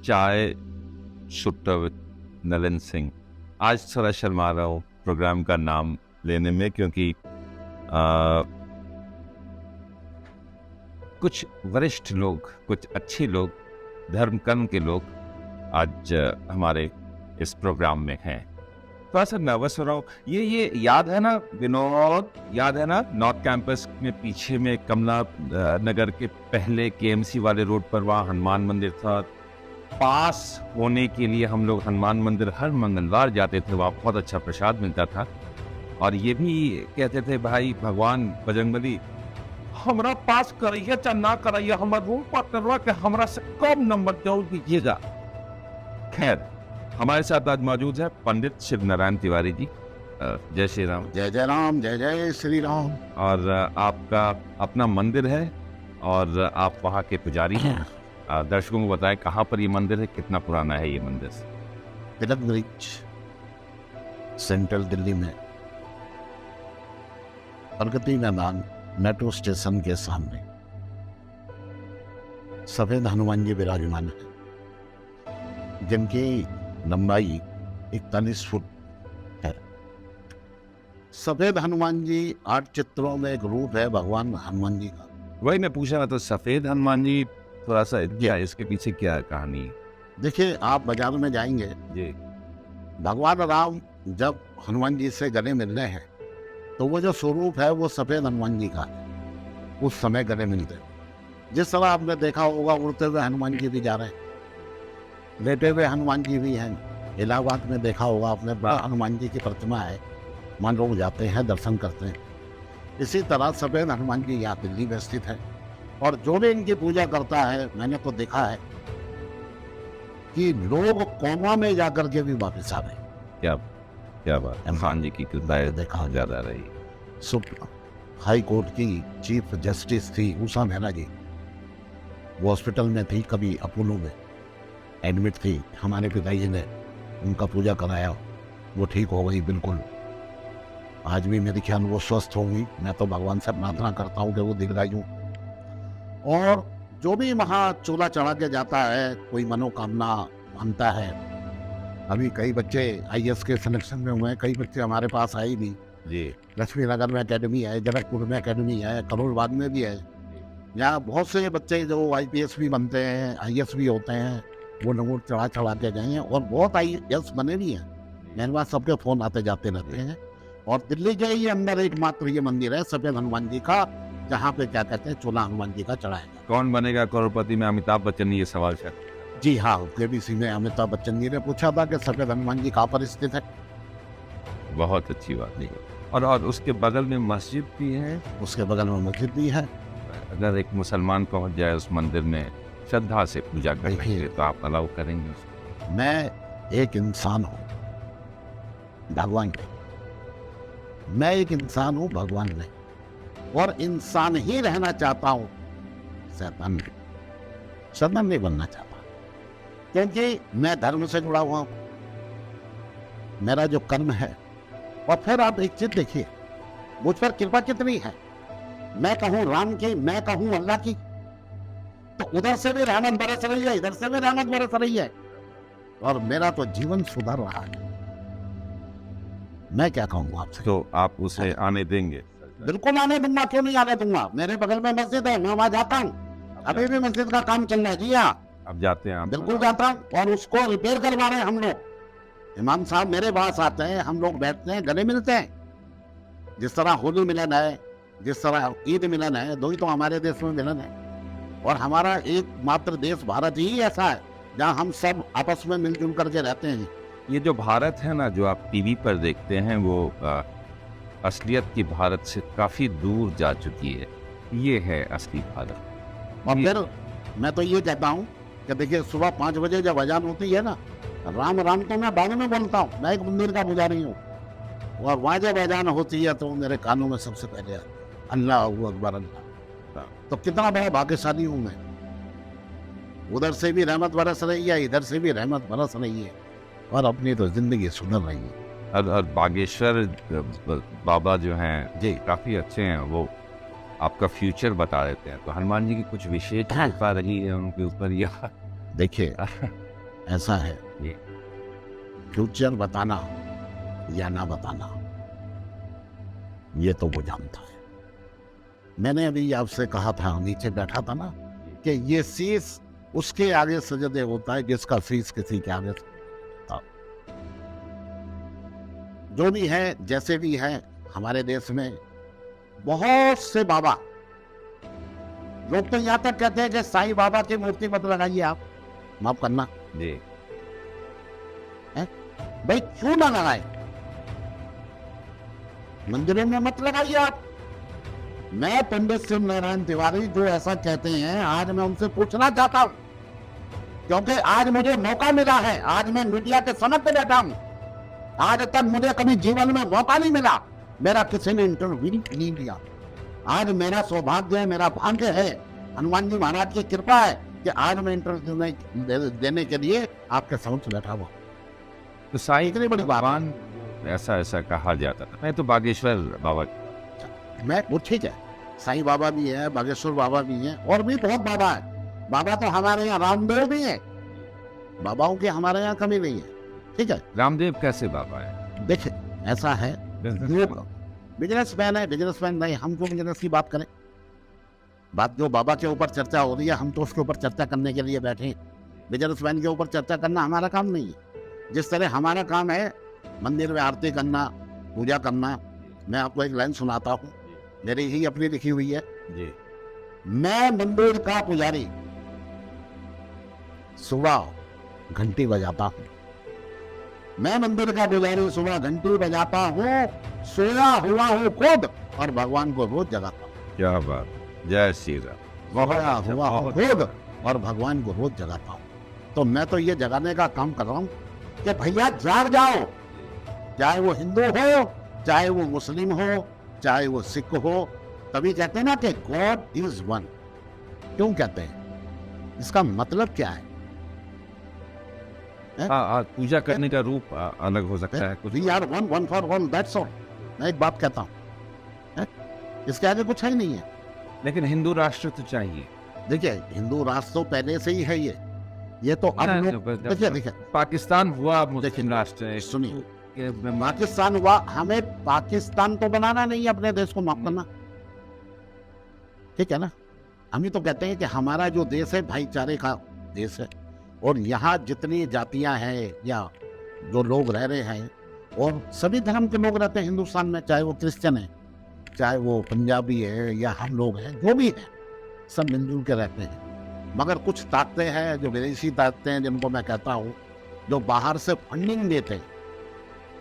चाय शुट्टा विद नलिन सिंह। आज थोड़ा शर्मा रहा हूँ प्रोग्राम का नाम लेने में, क्योंकि कुछ वरिष्ठ लोग, कुछ अच्छे लोग, धर्म कर्म के लोग आज हमारे इस प्रोग्राम में हैं। थोड़ा सा नर्वस हो रहा हूँ। ये याद है ना विनोद, याद है ना नॉर्थ कैंपस में पीछे में कमला नगर के पहले केएमसी वाले रोड पर वहाँ हनुमान मंदिर था। पास होने के लिए हम लोग हनुमान मंदिर हर मंगलवार जाते थे, वहाँ बहुत अच्छा प्रसाद मिलता था। और ये भी कहते थे भाई भगवान बजरंगबली हमरा पास कराइए चाहे ना कराइए, हमारा रूम पार्टनरवा के हमरा से कम नंबर जरूर दीजिएगा। खैर, हमारे साथ आज मौजूद है पंडित शिव नारायण तिवारी जी। जय श्री राम। जय जय राम, जय जय श्री राम। और आपका अपना मंदिर है और आप वहाँ के पुजारी हैं। दर्शकों को बताएं कहाँ पर ये मंदिर है, कितना पुराना है ये मंदिर? तिलक ब्रिज, सेंट्रल दिल्ली में, प्रगति मैदान मेट्रो स्टेशन के सामने सफेद हनुमान जी विराजमान है, जिनकी लंबाई 41 फुट है। सफेद हनुमान जी 8 चित्रों में एक रूप है भगवान हनुमान जी का। वही मैं पूछा, तो सफेद हनुमान जी थोड़ा सा क्या, इसके पीछे क्या कहानी है? देखिए, आप बाजार में जाएंगे जी, भगवान राम जब हनुमान जी से गले मिल रहे हैं तो वो जो स्वरूप है वो सफेद हनुमान जी का है। उस समय गले मिलते हैं। जिस तरह आपने देखा होगा उड़ते हुए हनुमान जी भी जा रहे हैं, लेटे हुए हनुमान जी भी हैं। इलाहाबाद में देखा होगा आपने, बड़ा हनुमान जी की प्रतिमा है, मान लोग जाते हैं, दर्शन करते हैं। इसी तरह सफेद हनुमान जी यहाँ दिल्ली में स्थित है। और जो भी इनकी पूजा करता है, मैंने तो देखा है कि लोग कोमा में जाकर के भी वापस आ गए। क्या बात, हनुमान जी की कृपा देखा ज्यादा रही। हाई कोर्ट की चीफ जस्टिस थी उषा मेहरा जी, वो हॉस्पिटल में थी, कभी अपोलो में एडमिट थी। हमारे पिताजी ने उनका पूजा कराया, वो ठीक हो गई बिल्कुल। आज भी मेरे ख्याल वो स्वस्थ होंगी। मैं तो भगवान से प्रार्थना करता हूँ कि वो दीर्घायु। और जो भी वहाँ चूल्हा चढ़ा के जाता है, कोई मनोकामना मानता है। अभी कई बच्चे आईएएस के सिलेक्शन में हुए हैं, कई बच्चे हमारे पास आए ही नहीं जी। लक्ष्मी नगर में एकेडमी है, जनकपुर में एकेडमी है, करोलबाग में भी है। यहाँ बहुत से बच्चे जो आईपीएस भी बनते हैं, आईएएस भी होते हैं, वो नंबर चढ़ा के गए हैं और बहुत आईएएस बने भी हैं। मेरे पास सबके फोन आते जाते रहते हैं। और दिल्ली के ही अंदर एकमात्र ये मंदिर है सफेद हनुमान जी का, जहाँ पे क्या कहते हैं चूल्हा हनुमान जी का चढ़ाएगा। कौन बनेगा करोड़पति में? अमिताभ बच्चन ने ये सवाल किया। जी हाँ, केबीसी में अमिताभ बच्चन जी ने पूछा था कि सफेद हनुमान जी कहाँ पर स्थित है। बहुत अच्छी बात है। और उसके बगल में मस्जिद भी है। उसके बगल में मस्जिद भी है। अगर एक मुसलमान पहुंच जाए उस मंदिर में श्रद्धा से पूजा करने के लिए, तो आप अलाउ करेंगे उसको? मैं एक इंसान हूँ भगवान नहीं, मैं एक इंसान हूँ भगवान नहीं, और इंसान ही रहना चाहता हूँ, शैतान नहीं बनना चाहता। क्योंकि मैं धर्म से जुड़ा हुआ हूँ, मेरा जो कर्म है। और फिर आप एक चीज देखिए, मुझ पर कृपा कितनी है। मैं कहूँ राम की, मैं कहूँ अल्लाह की, तो उधर से भी रहमत बरस रही है, इधर से भी रहमत बरस रही है। और मेरा तो जीवन सुधर रहा है। मैं क्या कहूँगा आपसे? तो आप उसे आने देंगे? बिल्कुल आने दूंगा, क्यों नहीं आने दूंगा। मेरे बगल में मस्जिद है, मैं वहां जाता हूँ। अभी भी मस्जिद का काम चल रहा है। जी हाँ, आप जाते हैं? बिल्कुल जाता हूँ। और उसको रिपेयर करवा रहे हैं हम लोग। इमाम साहब मेरे पास आते हैं, हम लोग बैठते हैं, गले मिलते हैं। जिस तरह होली मिलन है, जिस तरह ईद मिलन है, दो ही तो हमारे देश में मिलन है। और हमारा एकमात्र देश भारत ही ऐसा है जहाँ हम सब आपस में मिलजुल करके रहते हैं। ये जो भारत है ना, जो आप टीवी पर देखते हैं, वो असलियत की भारत से काफी दूर जा चुकी है। ये है असली भारत। और फिर मैं तो ये कहता हूँ कि देखिए, सुबह 5 बजे जब अजान होती है ना, राम राम तो मैं बाद में बोलता हूँ, मैं एक मंदिर का पुजारी हूँ। और वहाँ जब अजान होती है तो मेरे कानों में सबसे पहले अल्लाह अकबर अल्लाह। तो कितना बड़ा भाग्यशाली हूँ मैं। उधर से भी रहमत बरस रही है, इधर से भी रहमत बरस रही है, और अपनी तो जिंदगी सुधर रही है। और बागेश्वर बाबा जो हैं जी, काफी अच्छे हैं। वो आपका फ्यूचर बता देते हैं। तो हनुमान जी की कुछ विशेष कृपा रही है उनके ऊपर? या देखिए ऐसा है, ये फ्यूचर बताना या ना बताना, ये तो वो जानता है। मैंने अभी आपसे कहा था, नीचे बैठा था ना, कि ये शीश उसके आगे सजदे होता है जिसका शीश किसी के आगे था। जो भी है, जैसे भी है, हमारे देश में बहुत से बाबा, लोग तो यहां तक कहते हैं कि साईं बाबा की मूर्ति मत लगाइए, आप माफ करना जी भाई, क्यों ना लगाए? मंदिरों में मत लगाइए आप। मैं पंडित शिव नारायण तिवारी जो ऐसा कहते हैं, आज मैं उनसे पूछना चाहता हूं, क्योंकि आज मुझे मौका मिला है, आज मैं मीडिया के समक्ष पे बैठा हूं। आज तक मुझे कभी जीवन में मौका नहीं मिला, मेरा किसी ने इंटरव्यू नहीं लिया। आज मेरा सौभाग्य है, मेरा भाग्य है, हनुमान जी महाराज की कृपा है कि आज मैं इंटरव्यू देने के लिए आपके समक्ष बैठा हुआ। तो साईं इतनी बड़ी बात। भगवान ऐसा ऐसा कहा जाता था। मैं तो बागेश्वर बाबा मैं वो ठीक है, साईं बाबा भी है, बागेश्वर बाबा भी है, और भी बहुत बाबा है। बाबा तो हमारे यहाँ रामदेव भी है, बाबाओं की हमारे यहाँ कमी नहीं है, ठीक है। रामदेव कैसे बाबा है? देखिए ऐसा है, बिजनेसमैन है, बिजनेसमैन नहीं, हम क्यों बिजनेस की बात करें? बात जो बाबा के ऊपर चर्चा हो रही है, हम तो उसके ऊपर चर्चा करने के लिए बैठे हैं। बिजनेसमैन के ऊपर चर्चा करना हमारा काम नहीं है। जिस तरह हमारा काम है मंदिर में आरती करना, पूजा करना। मैं आपको एक लाइन सुनाता हूँ, मेरी ही अपनी लिखी हुई है। जी मैं मंदिर का पुजारी, सुबह घंटी बजाता हूँ। मैं मंदिर का पुजारी, सुबह घंटी बजाता हूँ, सोया हुआ हूँ खुद, और भगवान को रोज जगाता हूँ। क्या बात, जय श्री राम। सोया हुआ हूँ खुद और भगवान को रोज जगाता हूँ। तो मैं तो ये जगाने का काम कर रहा हूँ कि भैया जाग जाओ, चाहे वो हिंदू हो, चाहे वो मुस्लिम हो, चाहे वो सिख हो। तभी कहते हैं ना कि गॉड इज वन। क्यों कहते हैं? इसका मतलब क्या है? हाँ, पूजा करने का रूप अलग हो सकता है कुछ। We are one, one for one, that's all. मैं एक बात कहता हूँ, इसके आगे कुछ है ही नहीं है। लेकिन हिंदू राष्ट्र तो चाहिए। देखिए हिंदू राष्ट्र तो पहले से ही है, ये तो अब लोग, देखिए पाकिस्तान हुआ मुस्लिम राष्ट्र है। सुनिए, पाकिस्तान हुआ, हमें पाकिस्तान तो बनाना नहीं है, अपने देश को माफ करना, ठीक है ना। हम ही तो कहते हैं कि हमारा जो देश है भाईचारे का देश है, और यहाँ जितनी जातियां हैं या जो लोग रह रहे हैं, और सभी धर्म के लोग रहते हैं हिंदुस्तान में, चाहे वो क्रिश्चियन है, चाहे वो पंजाबी है, या हम लोग हैं, जो भी है, सब मिलजुल के रहते हैं। मगर कुछ ताकतें हैं, जो विदेशी ताकतें हैं, जिनको मैं कहता हूँ, जो बाहर से फंडिंग देते हैं,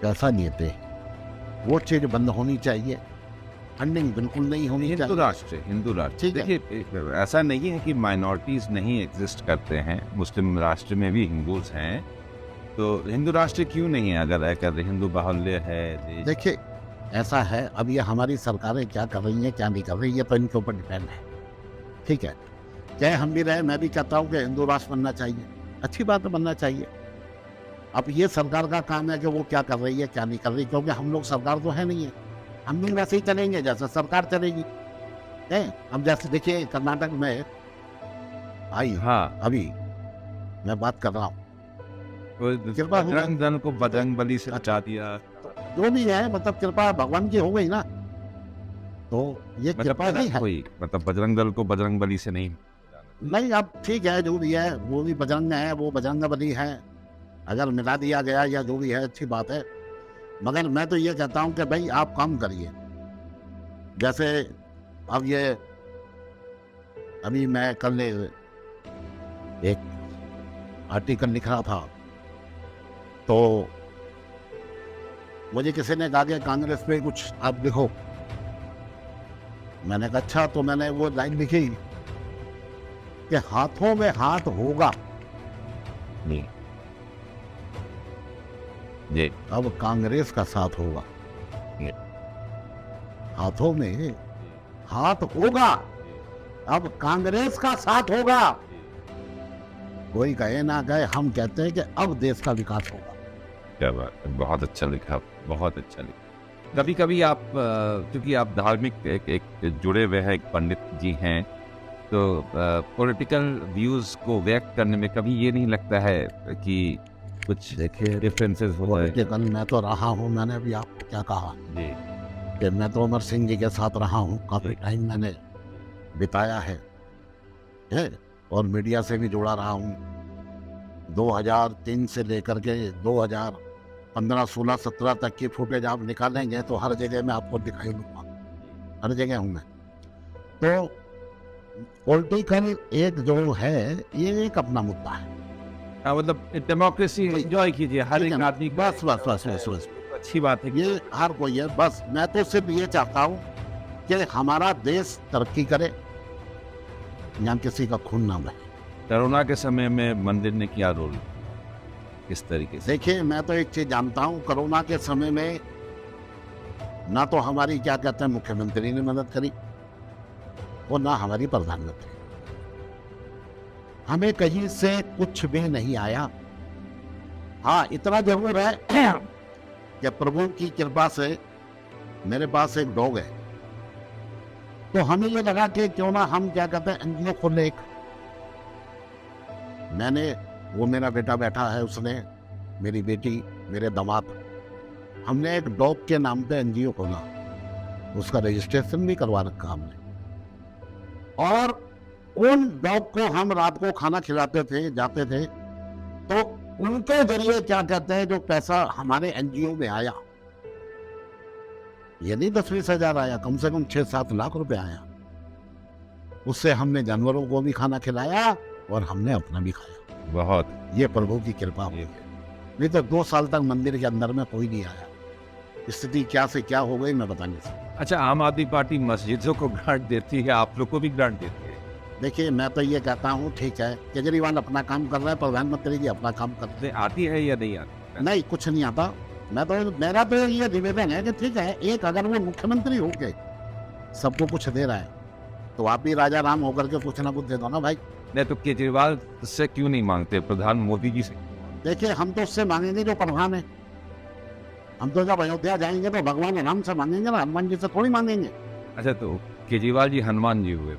पैसा देते हैं, वो चीज बंद होनी चाहिए। फंडिंग बिल्कुल नहीं होनी चाहिए। हिंदू राष्ट्र देखिए, ऐसा नहीं है कि माइनॉरिटीज नहीं एग्जिस्ट करते हैं। मुस्लिम राष्ट्र में भी हिंदूज हैं, तो हिंदू राष्ट्र क्यों नहीं है? अगर हिंदू बाहुल्य है। देखिए ऐसा है, अब ये हमारी सरकारें क्या कर रही हैं, क्या नहीं कर रही है, तो इनके ऊपर डिपेंड है, ठीक है। चाहे हम भी रहे, मैं भी कहता हूँ कि हिंदू राष्ट्र बनना चाहिए, अच्छी बात है, बनना चाहिए। अब ये सरकार का काम है कि वो क्या कर रही है, क्या नहीं कर रही, क्योंकि हम लोग सरकार तो है नहीं है, हम भी वैसे ही चलेंगे जैसे सरकार चलेगी। अब जैसे देखिए कर्नाटक में आई, हाँ, अभी मैं बात कर रहा हूँ, कृपा हो बजरंग दल को बजरंग बली से हटा दिया, जो भी है, मतलब कृपा भगवान की हो गई ना, तो ये कृपा नहीं है। कोई मतलब बजरंग दल को बजरंग बली से नहीं। अब ठीक है, जो भी है, वो भी बजरंग है, वो बजरंग बली है, अगर मिला दिया गया या जो भी है, अच्छी बात है। मगर मैं तो ये कहता हूँ कि भाई आप काम करिए। जैसे अब ये, अभी मैं कल एक आर्टिकल लिख रहा था, तो मुझे किसी ने कहा कि कांग्रेस पे कुछ आप लिखो। मैंने कहा अच्छा, तो मैंने वो लाइन लिखी कि हाथों में हाथ होगा, नहीं जी, अब कांग्रेस का साथ होगा। हाथों में हाथ होगा, अब कांग्रेस का साथ होगा। कोई कहे ना कहे, हम कहते हैं कि अब देश का विकास होगा। क्या बात है, बहुत अच्छा लिखा, बहुत अच्छा लिखा। कभी कभी आप, क्योंकि आप धार्मिक एक जुड़े हुए हैं, एक पंडित जी हैं, तो पॉलिटिकल व्यूज को व्यक्त करने में कभी ये नहीं लगता है कि कुछ देखिए डिफरेंसेस हो जाए? पॉलिटिकल मैं तो रहा हूँ, मैंने अभी आपको क्या कहा जी कि मैं तो अमर सिंह जी के साथ रहा हूँ, काफ़ी टाइम मैंने बिताया है और मीडिया से भी जुड़ा रहा हूँ। 2003 से लेकर के 2015, 16, 17 तक की फुटेज आप निकालेंगे तो हर जगह मैं आपको दिखाई दूंगा, हर जगह हूँ मैं। तो पॉलिटिकल एक जो है ये एक अपना मुद्दा है। हाँ, मतलब डेमोक्रेसी एंजॉय कीजिए, हर ठीक एक है, आदमी बस बस बस बस बस अच्छी बात है। ये हर कोई है। बस मैं तो सिर्फ ये चाहता हूँ कि हमारा देश तरक्की करे, यहाँ किसी का खून ना बहे। कोरोना के समय में मंदिर ने क्या रोल, किस तरीके से? देखिए मैं तो एक चीज जानता हूँ, कोरोना के समय में ना तो हमारी क्या कहते हैं मुख्यमंत्री ने मदद करी और ना हमारी प्रधानमंत्री। हमें कहीं से कुछ भी नहीं आया। हाँ इतना जरूर है कि प्रभु की कृपा से मेरे पास एक डॉग है, तो हमें ये लगा कि क्यों ना हम क्या कहते हैं एनजीओ खोले एक। मैंने, वो मेरा बेटा बैठा है, उसने, मेरी बेटी, मेरे दामाद, हमने एक डॉग के नाम पे एनजीओ खोला, उसका रजिस्ट्रेशन भी करवा रखा हमने। और उन डॉग को हम रात को खाना खिलाते थे, जाते थे, तो उनके जरिए क्या कहते हैं जो पैसा हमारे एनजीओ में आया, ये नहीं 10-20 हजार आया, कम से कम 6-7 लाख रुपए आया। उससे हमने जानवरों को भी खाना खिलाया और हमने अपना भी खाया। बहुत ये प्रभु की कृपा हुई है। नहीं तो 2 साल तक मंदिर के अंदर में कोई नहीं आया। स्थिति क्या से क्या हो गई मैं बता नहीं सकता। अच्छा, आम आदमी पार्टी मस्जिदों को ग्रांट देती है, आप लोग को भी ग्रांट देती है? देखिए मैं तो ये कहता हूँ ठीक है, केजरीवाल अपना काम कर रहा है, प्रधानमंत्री जी अपना काम कर रहे आती है या नहीं आती? हैं। नहीं कुछ नहीं आता। मेरा तो ये निवेदन है कि ठीक है, एक अगर वो मुख्यमंत्री होके सबको कुछ दे रहा है तो आप भी राजा राम होकर के कुछ ना कुछ दे दो ना भाई। नहीं तो केजरीवाल से क्यों नहीं मांगते, प्रधान मोदी जी से? देखिए हम तो उससे मांगेंगे जो प्रधान है। हम तो जब अयोध्या जाएंगे तो भगवान राम से मांगेंगे ना, हनुमान जी से थोड़ी मांगेंगे, अच्छा, तो केजरीवाल जी हनुमान जी हुए?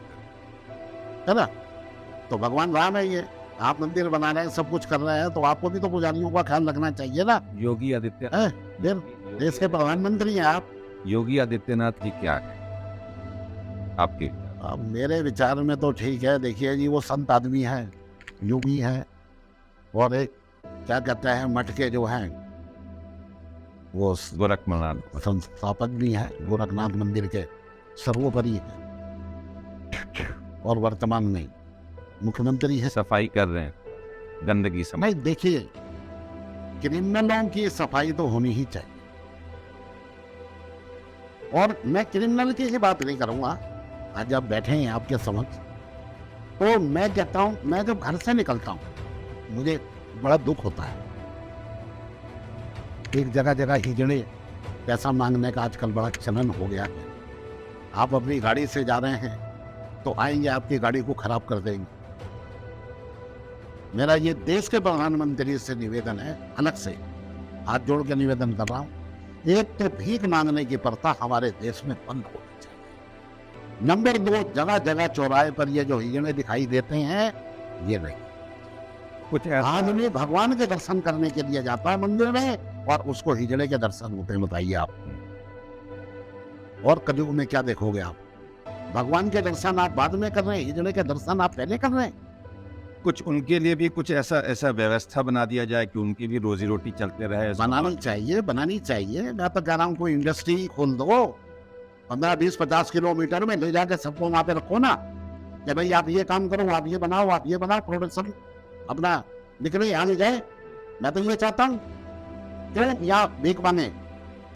है ना। तो भगवान राम है ये, आप मंदिर बना रहे हैं, सब कुछ कर रहे हैं, तो आपको भी तो पुजारियों का ख्याल रखना चाहिए ना। योगी आदित्य है, फिर देश के प्रधानमंत्री हैं आप। योगी आदित्यनाथ जी क्या है आपके? अब मेरे विचार में तो ठीक है। देखिए जी वो संत आदमी है, योगी है, और एक क्या कहते हैं मठ के जो हैं वो गोरखनाथ संस्थापक भी हैं, गोरखनाथ मंदिर के सर्वोपरि है, और वर्तमान में मुख्यमंत्री है। सफाई कर रहे हैं, गंदगी समय। नहीं देखिए, क्रिमिनलों की सफाई तो होनी ही चाहिए, और मैं क्रिमिनल की ही बात नहीं करूंगा। आज आप बैठे हैं आपके समक्ष, तो मैं कहता हूं, मैं जब घर से निकलता हूं मुझे बड़ा दुख होता है। एक जगह जगह हिजड़े पैसा मांगने का आजकल बड़ा चलन हो गया है। आप अपनी गाड़ी से जा रहे हैं तो आएंगे आपकी गाड़ी को खराब कर देंगे। मेरा ये देश के प्रधानमंत्री से निवेदन है, अलग से हाथ जोड़ के निवेदन कर रहा हूं, एक तो भीख मांगने की प्रथा हमारे देश में बंद होनी चाहिए। नंबर 2, जगह जगह चौराहे पर ये जो हिजड़े दिखाई देते हैं ये नहीं। कुछ ऐसा आदमी भगवान के दर्शन करने के लिए जाता है मंदिर में और उसको हिजड़े के दर्शन होते हैं, बताइए आप। और कलयुग में क्या देखोगे आप, भगवान के दर्शन आप बाद में कर रहे हैं, हिजड़े के दर्शन आप पहले कर रहे हैं। कुछ उनके लिए भी कुछ ऐसा व्यवस्था बना दिया जाए कि उनकी भी रोजी रोटी चलते रहे। बनानी चाहिए, बनानी चाहिए। मैं तो कह रहा हूँ कोई इंडस्ट्री खोल दो, 15, 20, 50 किलोमीटर में ले जाकर सबको वहां पे रखो ना, कि भाई आप ये काम करो, आप ये बनाओ, आप ये बनाओ, प्रोडक्शन अपना निकले आने जाए। मैं तो ये चाहता हूँ क्यों या भीख मांगे,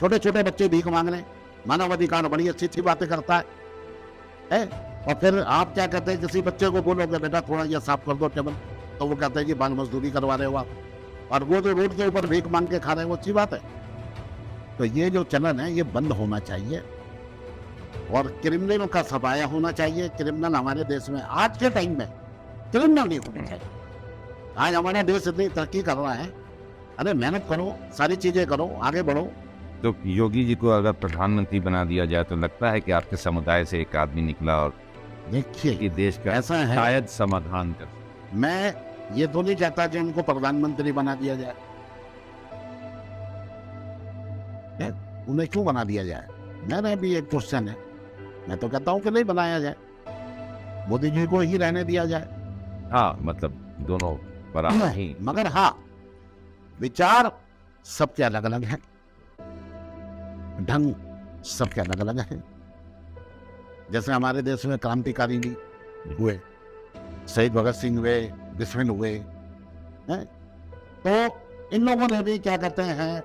छोटे छोटे बच्चे भीख मांग रहे हैं। मानव अधिकार बड़ी अच्छी अच्छी बातें करता है? और फिर आप क्या कहते हैं, किसी बच्चे को बोलोगे बेटा थोड़ा ये साफ कर दो टेबल, तो वो कहते हैं कि बाल मजदूरी करवा रहे हो आप, और वो जो रोड के ऊपर भीख मांग के खा रहे हैं वो अच्छी बात है? तो ये जो चलन है ये बंद होना चाहिए, और क्रिमिनलों का सफाया होना चाहिए। क्रिमिनल हमारे देश में आज के टाइम में क्रिमिनल नहीं होने चाहिए। आज हमारा देश इतनी तरक्की कर रहा है, अरे मेहनत करो, सारी चीजें करो, आगे बढ़ो। तो योगी जी को अगर प्रधानमंत्री बना दिया जाए तो लगता है कि आपके समुदाय से एक आदमी निकला और देखिए कि देश का ऐसा है, शायद समाधान कर। मैं ये तो नहीं चाहता कि उनको प्रधानमंत्री बना दिया जाए। है? उन्हें क्यों बना दिया जाए? मेरा भी एक क्वेश्चन है। मैं तो कहता हूं कि नहीं बनाया जाए, मोदी जी को ही रहने दिया जाए। हाँ, मतलब दोनों बराबर ही। मगर हाँ, विचार सबके अलग अलग हैं, ढंग सबके अलग अलग हैं। जैसे हमारे देश में क्रांतिकारी भी हुए, शहीद भगत सिंह हुए, बिस्मिल हुए हैं, तो इन लोगों ने भी क्या कहते हैं,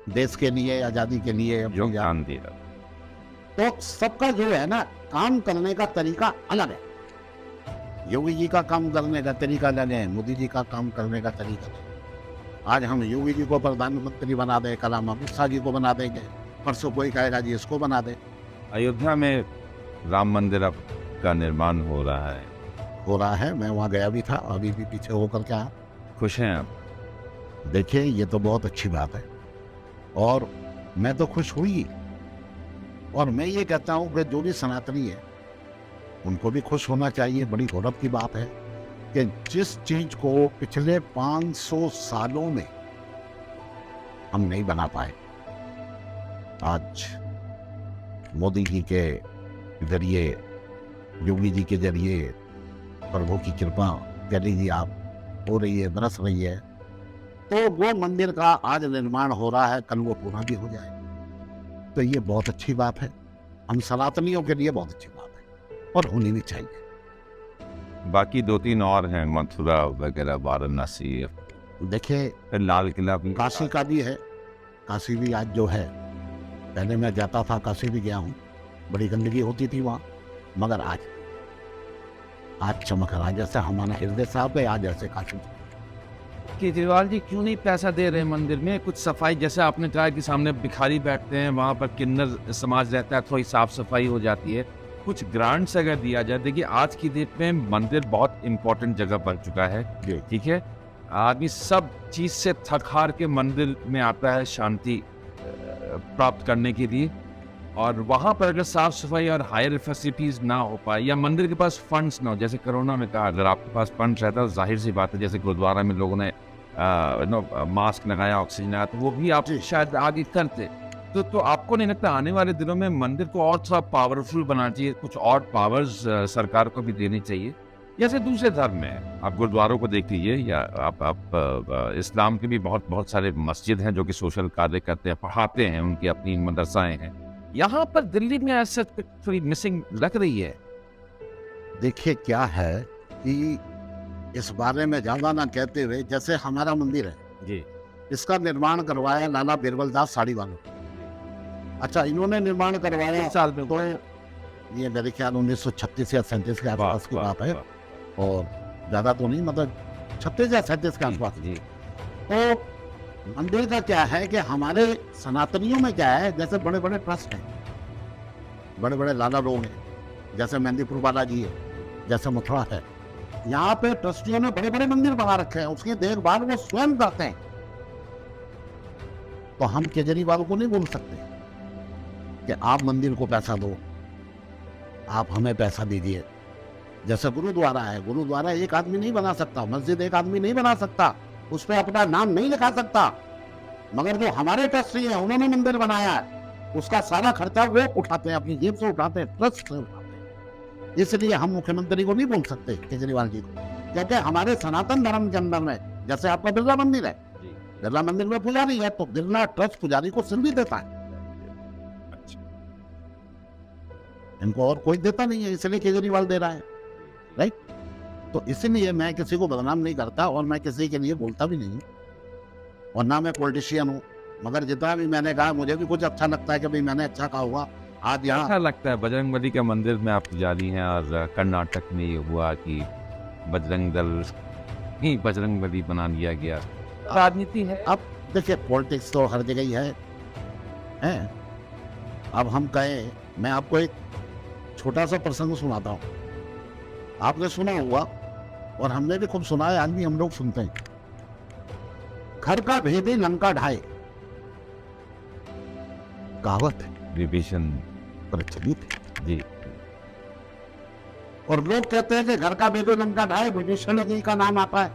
देश के लिए, आजादी के लिए योगदान दिया। तो सबका जो है ना, काम करने का तरीका अलग है। योगी जी का काम करने का तरीका अलग है, मोदी जी का काम करने का तरीका अलग है। आज हम योगी जी को प्रधानमंत्री बना दें, कल हम अमित शाह जी को बना देंगे, परसों कोई कहेगा जी इसको बना दे। अयोध्या में राम मंदिर अब का निर्माण हो रहा है। मैं वहाँ गया भी था, अभी भी पीछे होकर के आया। खुश हैं आप? देखिए ये तो बहुत अच्छी बात है, और मैं तो खुश हुई। और मैं ये कहता हूँ कि जो भी सनातनी है उनको भी खुश होना चाहिए। बड़ी गौरव की बात है कि जिस चीज को पिछले 500 सालों में हम नहीं बना पाए, आज मोदी जी के जरिए, योगी जी के जरिए, प्रभु की कृपा कह लीजिए आप, हो रही है, बरस रही है, तो वो मंदिर का आज निर्माण हो रहा है, कल वो पूरा भी हो जाए। तो ये बहुत अच्छी बात है, हम सनातनियों के लिए बहुत अच्छी बात है, और होनी भी चाहिए। बाकी 2-3 और हैं, मथुरा वगैरह, वाराणसी, देखिए फिर लाल किला भी। काशी का भी है। काशी भी आज जो है, पहले मैं जाता था, काशी भी गया हूँ, बड़ी गंदगी होती थी वहाँ, मगर आज चमक रहा है, जैसे हमारा हृदय साहब है, आज ऐसे काशी। केजरीवाल जी क्यों नहीं पैसा दे रहे मंदिर में? कुछ सफाई, जैसे आपने कहा कि सामने भिखारी बैठते हैं, वहाँ पर किन्नर समाज रहता है, थोड़ी साफ सफाई हो जाती है, कुछ ग्रांट्स अगर दिया जाए। देखिए आज की डेट में मंदिर बहुत इंपॉर्टेंट जगह बन चुका है, ठीक है। आदमी सब चीज से थक हार के मंदिर में आता है शांति प्राप्त करने के लिए, और वहाँ पर अगर साफ सफाई और हायर फैसिलिटीज ना हो पाए, या मंदिर के पास फंड्स ना हो, जैसे कोरोना में कहा, अगर आपके पास फंड्स रहता है तो जाहिर सी बात है, जैसे गुरुद्वारा में लोगों ने मास्क लगाया, ऑक्सीजन आया, तो वो भी आप शायद आगे करते। तो आपको नहीं लगता आने वाले दिनों में मंदिर को और थोड़ा पावरफुल बनाना चाहिए, कुछ और पावर्स सरकार को भी देनी चाहिए? जैसे दूसरे धर्म में आप गुरुद्वारों को देख लीजिए, या आप इस्लाम के भी बहुत सारे मस्जिद हैं जो कि सोशल कार्य करते हैं, पढ़ाते हैं, उनकी अपनी मदरसाएं हैं। यहाँ पर दिल्ली में ऐसा थोड़ी मिसिंग लग रही है। देखिए क्या है कि इस बारे में ज्यादा ना कहते हुए, जैसे हमारा मंदिर है जी, इसका निर्माण करवाया लाला बिरबल दास साड़ी वालों। अच्छा, इन्होंने निर्माण करवाया साल में, तो ये मेरे ख्याल 1936 या 37 के आसपास की बात है, और ज्यादा तो नहीं, मतलब 36 या 37 के आसपास। तो मंदिर का क्या है कि हमारे सनातनियों में क्या है, जैसे बड़े बड़े ट्रस्ट हैं, बड़े बड़े लाला लोग हैं, जैसे मेहंदीपुर बालाजी है, जैसे मथुरा है, यहाँ पे ट्रस्टियों ने बड़े बड़े मंदिर बना रखे हैं, उसकी देखभाल वो स्वयं करते हैं। तो हम केजरीवाल को नहीं बोल सकते कि आप मंदिर को पैसा दो, आप हमें पैसा दीजिए। जैसे गुरुद्वारा है, गुरुद्वारा एक आदमी नहीं बना सकता, मस्जिद एक आदमी नहीं बना सकता, उस पर अपना नाम नहीं लिखा सकता, मगर जो हमारे ट्रस्टी हैं उन्होंने मंदिर बनाया है, उसका सारा खर्चा वो उठाते हैं, अपनी जेब से उठाते हैं, ट्रस्ट से उठाते हैं। इसलिए हम मुख्यमंत्री को नहीं बोल सकते, केजरीवाल जी को, क्योंकि हमारे सनातन धर्म के अंदर में, जैसे आपका बिरला मंदिर है, बिरला मंदिर में पुजारी है, तो बिरला ट्रस्ट पुजारी को सिर भी देता है, इनको और कोई देता नहीं है, इसलिए केजरीवाल दे रहा है, राइट। तो इसलिए मैं किसी को बदनाम नहीं करता, और मैं किसी के लिए बोलता भी नहीं, और ना मैं पॉलिटिशियन हूँ, मगर जितना भी मैंने कहा, मुझे भी कुछ अच्छा लगता है कि भाई मैंने अच्छा कहा हुआ। आज यहाँ अच्छा लगता है बजरंगबली के मंदिर में आप पुजारी हैं, और कर्नाटक में ये हुआ कि बजरंग दल ही बजरंगबली बना लिया गया। राजनीति है। अब देखिए पॉलिटिक्स तो हर जगह ही है। अब हम कहें, मैं आपको एक छोटा सा प्रसंग सुनाता हूँ, आपने सुना होगा, और हमने भी खूब सुना है, आज भी हम लोग सुनते हैं। घर का भेदी लंका ढाए, कहावत है, विभीषण प्रचलित है। जी। और लोग कहते हैं कि घर का बेदो लंका ढाए, विभीषण जी का नाम आता है।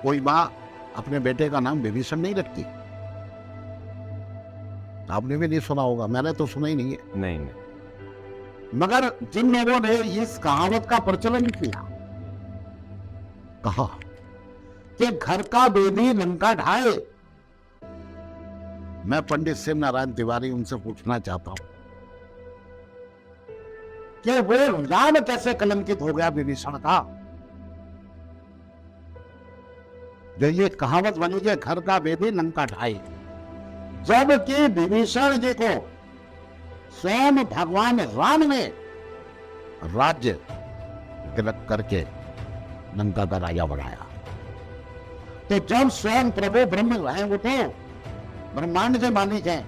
कोई माँ अपने बेटे का नाम विभीषण नहीं रखती। आपने भी नहीं सुना होगा, मैंने तो सुना ही नहीं है। नहीं नहीं। मगर जिन लोगों ने इस कहावत का प्रचलन किया, कहा कि घर का बेदी लंका ढाए, मैं पंडित शिव नारायण तिवारी उनसे पूछना चाहता हूं कि वो राम कैसे कलंकित हो गया विभीषण का, जो ये कहावत बनी कि घर का बेदी लंका ढाए, जबकि विभीषण जी को स्वयं भगवान राम ने राज्य तिलक करके लंका का राजा बनाया। तो जब स्वयं प्रभु ब्रह्म हैं, वो तो ब्रह्मांड के मालिक हैं,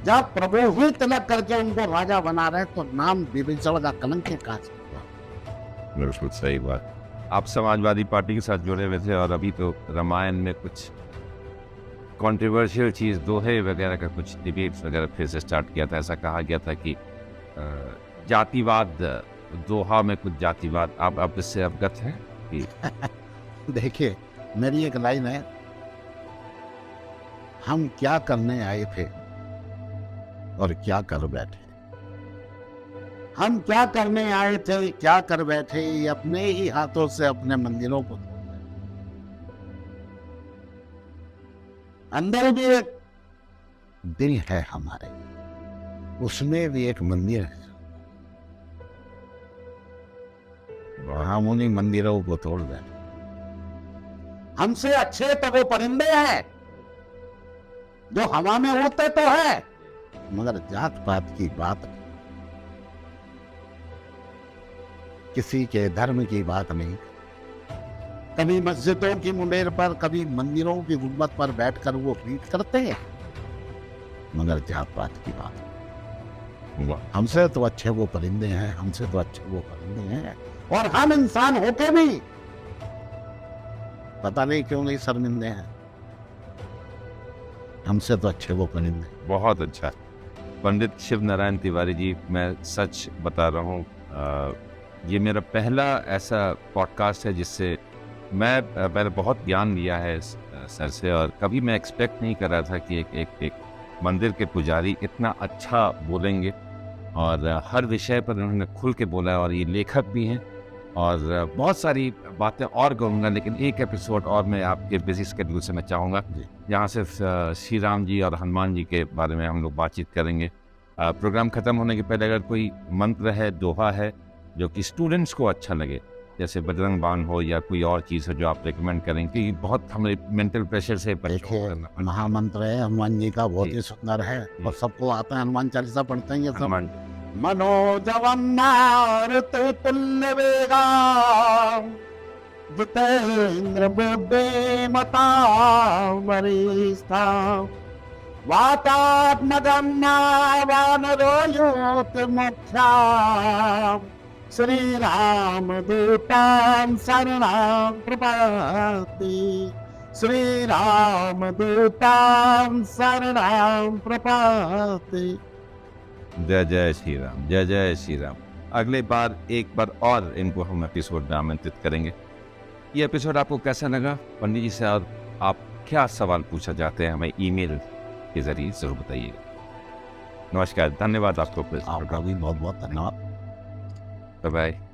जब प्रभु ही तिलक करके उनको राजा बना रहे तो नाम विभीषण का कलंकित कहा सकता। बिल्कुल सही बात। आप समाजवादी पार्टी के साथ जुड़े हुए थे और अभी तो रामायण में कुछ कंट्रोवर्शियल चीज़ दोहे वगैरह का कुछ डिबेट्स वगैरह फिर से स्टार्ट किया था। ऐसा कहा गया था कि जातिवाद, दोहा में कुछ जातिवाद, आप इससे अवगत हैं कि? देखिए, मेरी एक लाइन है, हम क्या करने आए थे और क्या कर बैठे। हम क्या करने आए थे, क्या कर बैठे, ये अपने ही हाथों से अपने मंदिरों को, अंदर भी एक दिल है हमारे, उसमें भी एक मंदिर है, हम उन्हीं मंदिरों को तोड़ बैठे। हमसे अच्छे तो वो परिंदे हैं जो हवा में उड़ते तो है, मगर जात पात की बात, किसी के धर्म की बात नहीं। कभी मस्जिदों की मुंडेर पर, कभी मंदिरों की गुंबद पर बैठकर वो पीठ करते हैं, मगर जात पात की बात। हमसे तो अच्छे वो परिंदे हैं, हमसे तो अच्छे वो परिंदे हैं, और हम इंसान होके भी पता नहीं क्यों नहीं शर्मिंदे हैं। हमसे तो अच्छे वो परिंदे। बहुत अच्छा। पंडित शिव नारायण तिवारी जी, मैं सच बता रहा हूँ, ये मेरा पहला ऐसा पॉडकास्ट है जिससे मैंने बहुत ज्ञान लिया है सर से, और कभी मैं एक्सपेक्ट नहीं कर रहा था कि एक मंदिर के पुजारी इतना अच्छा बोलेंगे, और हर विषय पर उन्होंने खुल के बोला है, और ये लेखक भी हैं, और बहुत सारी बातें और कहूँगा, लेकिन एक एपिसोड और मैं आपके बिजी स्केड्यूल से मैं चाहूँगा, यहाँ सिर्फ श्री राम जी और हनुमान जी के बारे में हम लोग बातचीत करेंगे। प्रोग्राम ख़त्म होने के पहले अगर कोई मंत्र है, दोहा है जो कि स्टूडेंट्स को अच्छा लगे, जैसे बजरंग बाण हो या कोई और चीज़ हो जो आप रिकमेंड करें, कि बहुत हमें मेंटल प्रेशर से देखिए, महामंत्र है हनुमान जी का, बहुत ही सुंदर है, और सबको आता है, हनुमान चालीसा पढ़ते हैं ये सब। मनोजवम मारुति तुल्य वेगम जितेन्द्र बुद्धिमता वरिष्ठम वातात्मगम्या वानरोयुत मोक्षाम श्री राम दूतां शरणं प्रपद्ये, श्री राम दूतां शरणं प्रपद्ये। जय जय श्री राम, जय जय श्री राम। अगले बार एक बार और इनको हम एपिसोड में आमंत्रित करेंगे। ये एपिसोड आपको कैसा लगा पंडित जी से, और आप क्या सवाल पूछना चाहते हैं हमें ईमेल के जरिए जरूर बताइएगा। नमस्कार, धन्यवाद आपको। आपका भी बहुत बहुत धन्यवाद। Bye bye.